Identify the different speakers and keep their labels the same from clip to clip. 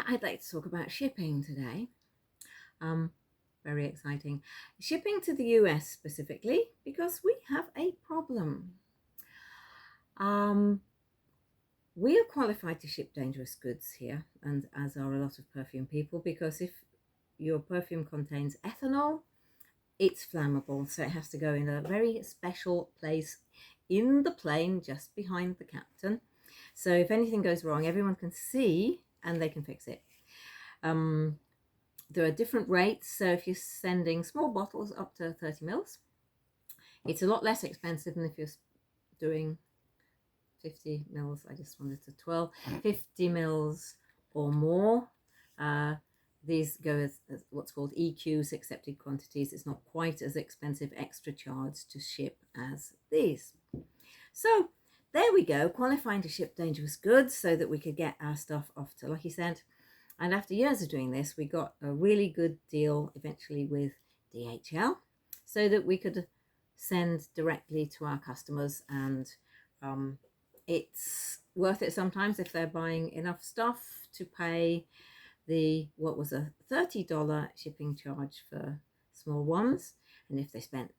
Speaker 1: I'd like to talk about shipping today. Very exciting. Shipping to the US specifically, because we have a problem. We are qualified to ship dangerous goods here, and as are a lot of perfume people, because if your perfume contains ethanol, it's flammable, so it has to go in a very special place in the plane just behind the captain. So if anything goes wrong, everyone can see and they can fix it. There are different rates, so if you're sending small bottles up to 30 mils, it's a lot less expensive than if you're doing 50 mils. I just wanted to 50 mils or more. These go as what's called EQs, accepted quantities. It's not quite as expensive extra charge to ship as these. So there we go, qualifying to ship dangerous goods so that we could get our stuff off to Lucky Scent. And after years of doing this, we got a really good deal eventually with DHL so that we could send directly to our customers. And it's worth it sometimes if they're buying enough stuff to pay what was a $30 shipping charge for small ones. And if they spent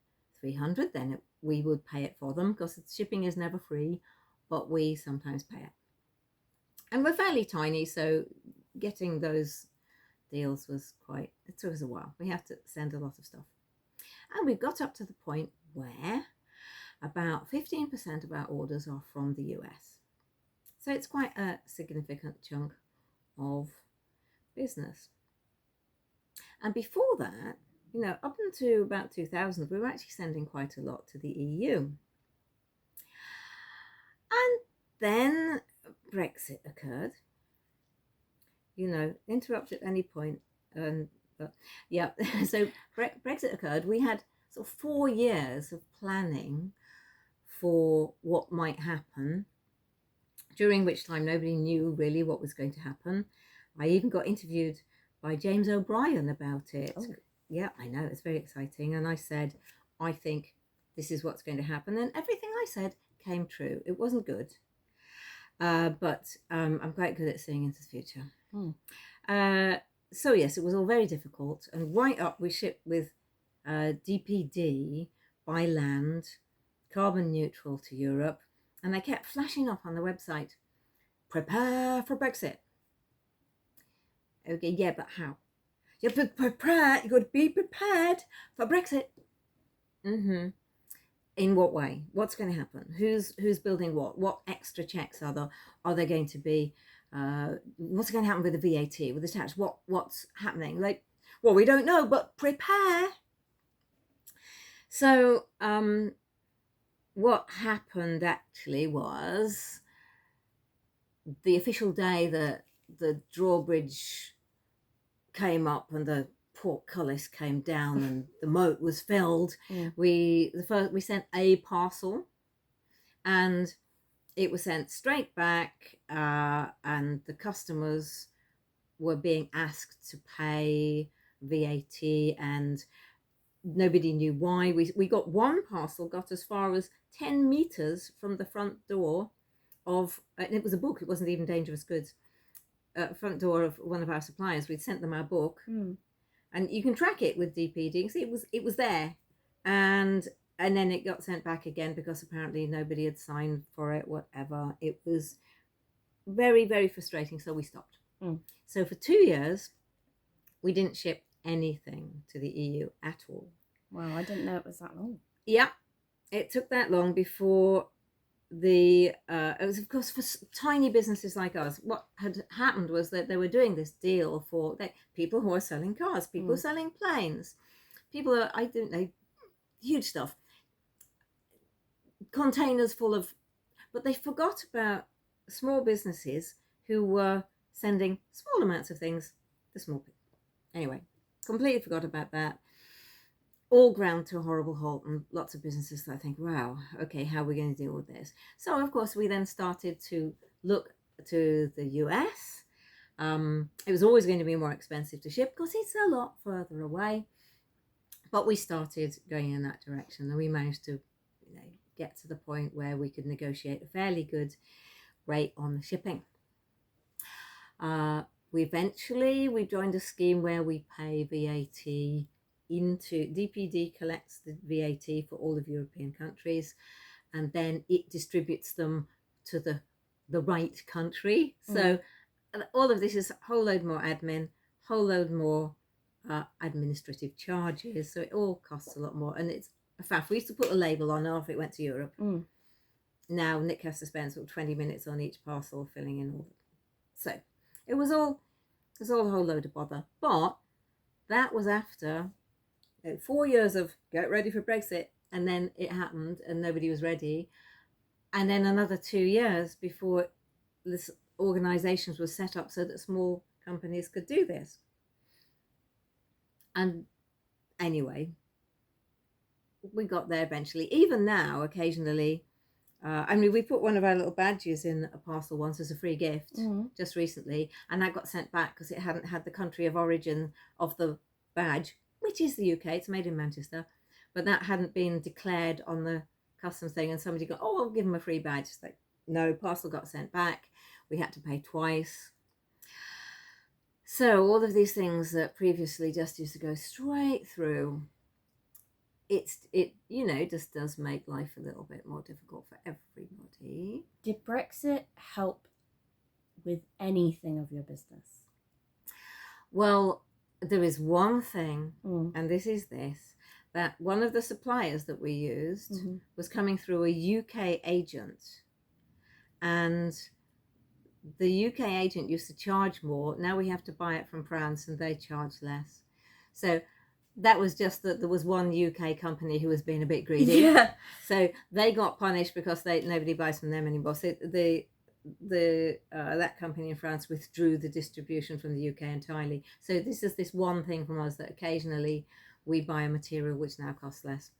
Speaker 1: $300, then we would pay it for them, because shipping is never free, but we sometimes pay it. And we're fairly tiny, so getting those deals was it took us a while. We have to send a lot of stuff. And we've got up to the point where about 15% of our orders are from the US. So it's quite a significant chunk of business. And before that, up until about 2000, we were actually sending quite a lot to the EU. And then Brexit occurred. Interrupt at any point. So Brexit occurred. We had sort of 4 years of planning for what might happen, during which time nobody knew really what was going to happen. I even got interviewed by James O'Brien about it. Oh. Yeah, I know, it's very exciting. And I said, I think this is what's going to happen. And everything I said came true. It wasn't good, but I'm quite good at seeing into the future. So yes, it was all very difficult. And right up, we shipped with DPD by land, carbon neutral to Europe. And they kept flashing up on the website, prepare for Brexit. Okay, yeah, but how? You have to prepare, you got to be prepared for Brexit. In what way? What's going to happen? Who's building what? What extra checks are there going to be? What's going to happen with the VAT, with the tax? What's happening? We don't know, but prepare. So what happened actually was the official day that the drawbridge came up and the portcullis came down and the moat was filled. Yeah. We sent a parcel, and it was sent straight back, and the customers were being asked to pay VAT, and nobody knew why. We got one parcel, got as far as 10 meters from the front door of, and it was a book, it wasn't even dangerous goods, front door of one of our suppliers. We'd sent them our book, and you can track it with DPD. You can see it was there, and then it got sent back again because apparently nobody had signed for it. Whatever, it was very, very frustrating. So we stopped. So for 2 years, we didn't ship anything to the EU at all.
Speaker 2: Wow, I didn't know it was that long.
Speaker 1: Yeah, it took that long before it was, of course, for tiny businesses like us. What had happened was that they were doing this deal for people who are selling cars, people selling planes, people are, I don't know, huge stuff, containers full of, but they forgot about small businesses who were sending small amounts of things to small people. Anyway, completely forgot about that. All ground to a horrible halt, and lots of businesses that think, wow, okay, how are we going to deal with this? So of course we then started to look to the US. It was always going to be more expensive to ship because it's a lot further away, but we started going in that direction, and we managed to get to the point where we could negotiate a fairly good rate on the shipping. we joined a scheme where we pay VAT into DPD collects the VAT for all of European countries, and then it distributes them to the right country. So all of this is a whole load more admin, whole load more administrative charges. So it all costs a lot more, and it's a faff. We used to put a label on off it went to Europe. Now Nick has to spend sort of 20 minutes on each parcel filling in all. So it was all a whole load of bother. But that was after 4 years of get ready for Brexit, and then it happened and nobody was ready. And then another 2 years before this organizations were set up so that small companies could do this. And anyway, we got there eventually. Even now, occasionally, we put one of our little badges in a parcel once as a free gift just recently, and that got sent back because it hadn't had the country of origin of the badge, which is the UK. It's made in Manchester, but that hadn't been declared on the customs thing, and somebody got, I'll give them a free badge. It's like, no, parcel got sent back. We had to pay twice. So all of these things that previously just used to go straight through, it just does make life a little bit more difficult for everybody.
Speaker 2: Did Brexit help with anything of your business?
Speaker 1: Well, there is one thing, and this is that one of the suppliers that we used was coming through a UK agent, and the UK agent used to charge more. Now we have to buy it from France and they charge less. So that was just that there was one UK company who was being a bit greedy.
Speaker 2: Yeah.
Speaker 1: So they got punished because nobody buys from them anymore. So that company in France withdrew the distribution from the UK entirely. So this is this one thing from us that occasionally we buy a material which now costs less.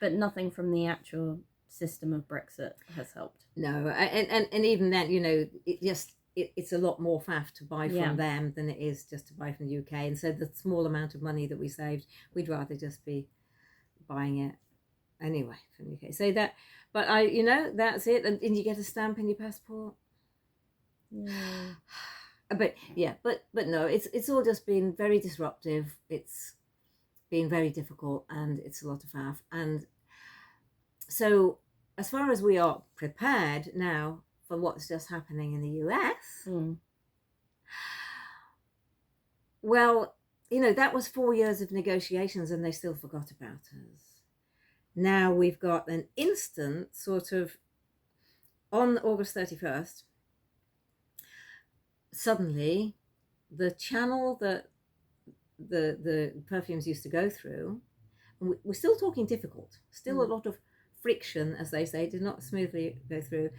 Speaker 2: But nothing from the actual system of Brexit has helped.
Speaker 1: No, and even then, it's a lot more faff to buy from them than it is just to buy from the UK. And so the small amount of money that we saved, we'd rather just be buying it anyway from the UK. So that, but that's it. And you get a stamp in your passport.
Speaker 2: Yeah.
Speaker 1: But no, it's all just been very disruptive. It's been very difficult, and it's a lot of faff. And so as far as we are prepared now for what's just happening in the US, well, that was 4 years of negotiations and they still forgot about us. Now we've got an instant sort of, on August 31st, suddenly the channel that the perfumes used to go through, and we're still talking difficult, still a lot of friction, as they say, did not smoothly go through.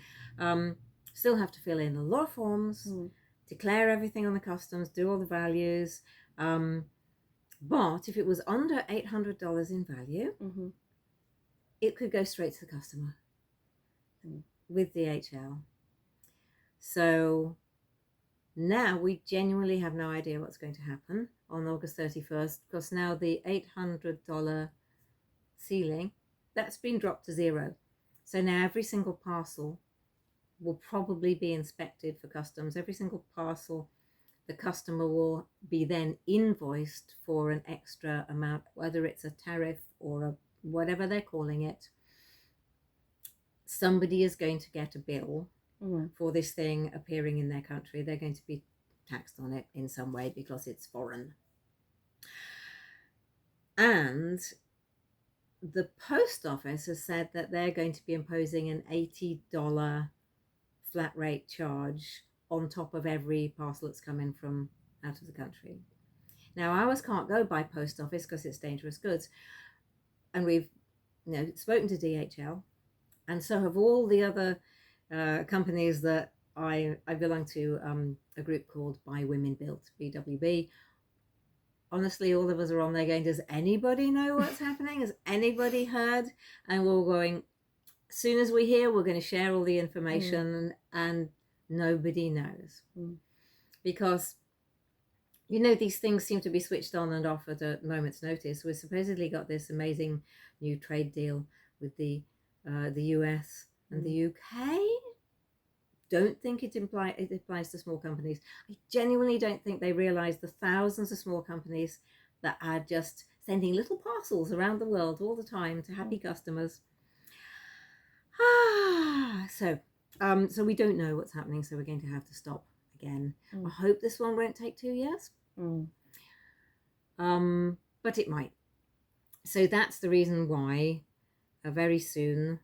Speaker 1: Still have to fill in a lot of forms, declare everything on the customs, do all the values. But if it was under $800 in value, it could go straight to the customer with DHL. So now we genuinely have no idea what's going to happen on August 31st, because now the $800 ceiling, that's been dropped to zero. So now every single parcel will probably be inspected for customs. Every single parcel, the customer will be then invoiced for an extra amount, whether it's a tariff or whatever they're calling it. Somebody is going to get a bill for this thing appearing in their country. They're going to be taxed on it in some way because it's foreign. And the post office has said that they're going to be imposing an $80 flat rate charge on top of every parcel that's coming from out of the country. Now, ours can't go by post office because it's dangerous goods. And we've spoken to DHL, and so have all the other companies that I belong to, a group called Buy Women Built, BWB. Honestly, all of us are on there going, does anybody know what's happening? Has anybody heard? And we're going, as soon as we hear, we're going to share all the information, and nobody knows. Because, these things seem to be switched on and off at a moment's notice. We've supposedly got this amazing new trade deal with the US and the UK. don't think it applies to small companies. I genuinely don't think they realize the thousands of small companies that are just sending little parcels around the world all the time to happy customers. So we don't know what's happening, so we're going to have to stop again. I hope this one won't take 2 years. But it might. So that's the reason why very soon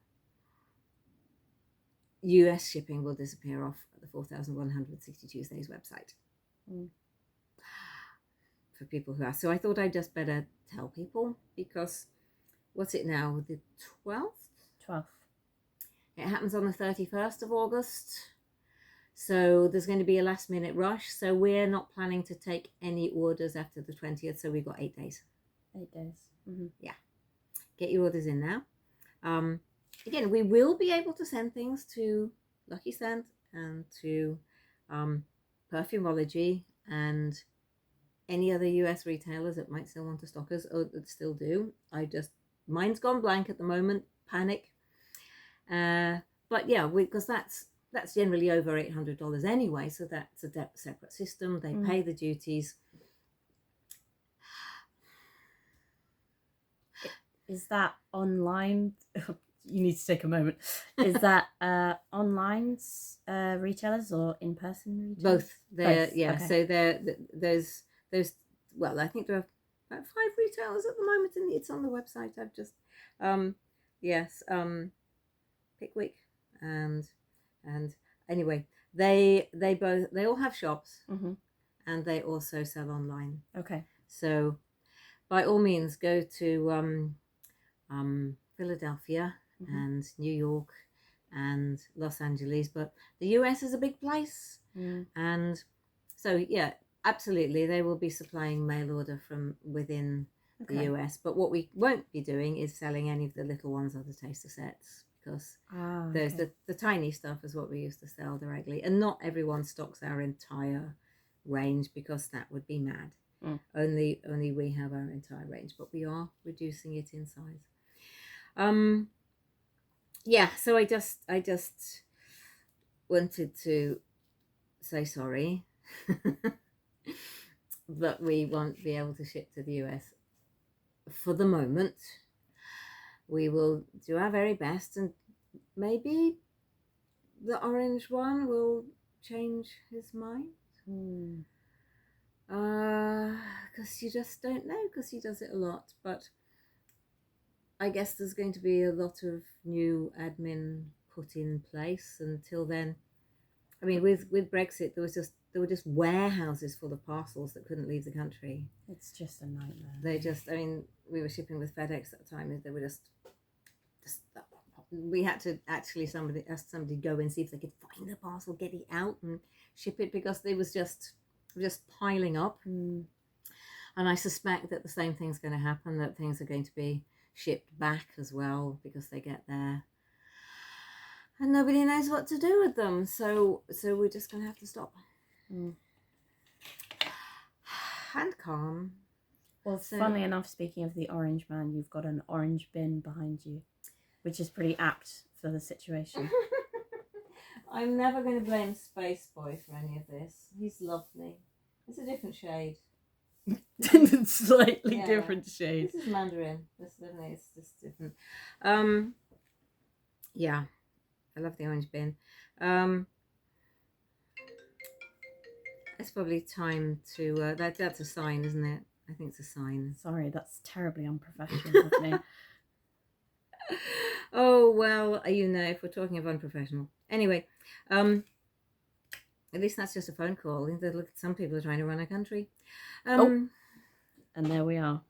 Speaker 1: US shipping will disappear off the 4160 Tuesdays website. For people who ask. So I thought I'd just better tell people, because what's it now? The 12th?
Speaker 2: 12th.
Speaker 1: It happens on the 31st of August. So there's going to be a last minute rush. So we're not planning to take any orders after the 20th. So we've got 8 days.
Speaker 2: 8 days.
Speaker 1: Yeah. Get your orders in now. Again, we will be able to send things to Lucky Scent and to Perfumology and any other US retailers that might still want to stock us, or that still do. Mine's gone blank at the moment. Panic. But yeah, because that's generally over $800 anyway. So that's a separate system. They pay the duties.
Speaker 2: Is that online? You need to take a moment. Is that online retailers or in-person retailers?
Speaker 1: Both. They're
Speaker 2: Both.
Speaker 1: yeah.
Speaker 2: Okay.
Speaker 1: So there's well, I think there are about 5 retailers at the moment, and it's on the website. I've just Pickwick and anyway, they all have shops, and they also sell online.
Speaker 2: Okay.
Speaker 1: So by all means, go to Philadelphia and New York and Los Angeles, but the US is a big place, and so yeah, absolutely, they will be supplying mail order from within the US. But what we won't be doing is selling any of the little ones or the taster sets, because there's the tiny stuff is what we used to sell directly, and not everyone stocks our entire range, because that would be mad. Only we have our entire range, but we are reducing it in size. So I just wanted to say sorry that we won't be able to ship to the US for the moment. We will do our very best, and maybe the orange one will change his mind. Because you just don't know, because he does it a lot. But I guess there's going to be a lot of new admin put in place until then. I mean, with Brexit, there were just warehouses full of parcels that couldn't leave the country.
Speaker 2: It's just a nightmare.
Speaker 1: We were shipping with FedEx at the time. They were just we had to actually ask somebody to go and see if they could find the parcel, get it out and ship it, because they was just piling up. And I suspect that the same thing's going to happen, that things are going to be shipped back as well, because they get there and nobody knows what to do with them. So we're just going to have to stop. And calm.
Speaker 2: Well, funnily enough, speaking of the orange man, you've got an orange bin behind you, which is pretty apt for the situation.
Speaker 1: I'm never going to blame Space Boy for any of this. He's lovely. It's a different shade.
Speaker 2: Slightly different shade.
Speaker 1: This is Mandarin. It's just different. Yeah, I love the orange bin. It's probably time to. That's a sign, isn't it? I think it's a sign.
Speaker 2: Sorry, that's terribly unprofessional of me.
Speaker 1: Oh well, if we're talking of unprofessional. Anyway, at least that's just a phone call. Look, some people are trying to run a country.
Speaker 2: And there we are.